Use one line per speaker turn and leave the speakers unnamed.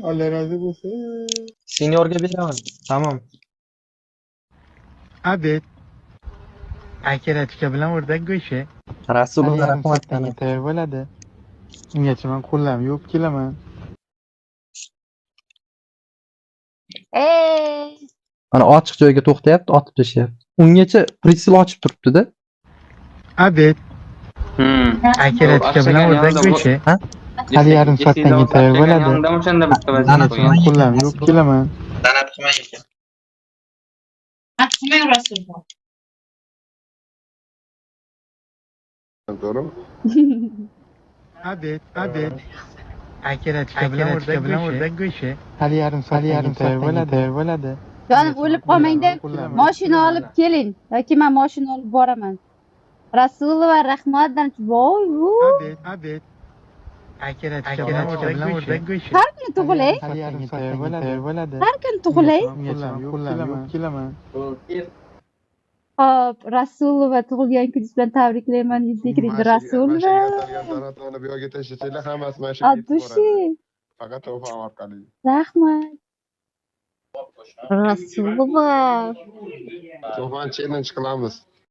Allah razı bo'lsin.
Seniorga beraman. Tamam.
Abed, akalatika bilan o'rdak go'shi.
Rasululloh
Yarim
rahmat
soatdan
sana.
tayyor bo'ladi. Ungacha men qo'llam yuvib kelaman.
Mana ochiq joyga to'xtayapti, otib tashyapti. Ungacha prisil ochib turibdi-da.
Abed, akalatika bilan o'rdak go'shi. Hali yarim soatdan tayyor bo'ladi.
O'shanda bitta
Ana
vazifa
Ungacha men
qo'ying.
qo'llam yuvib kelaman.
San'at qilmang ekan.
Abed, akalatika bilan o'rdak go'shi. Hali yarim soatdan tayyor bo'ladi.
Jonim o'lib qolmangda mashina olib keling yoki men mashina olib boraman. Rasulova rahmatdan voy.
Abed, akalatika bilan o'rdak go'shi.
Har kuni tug'ilay.
Hali yarim soatdan tayyor bo'ladi.
Har kuni tug'ilay.
Ungacha men qo'llam yuvib kelaman.
Hop, Rasulova tug'ilgan kuningiz bilan tabriklayman. Yuzingizda Rasulova.
Donatlarni bu yoqqa tashlasanglar hammasi mana shu yerga yetib
Adushi.
boradi. Faqat telefon orqali.
Rahmat. Rasulova.
Telefon challenge qilamiz.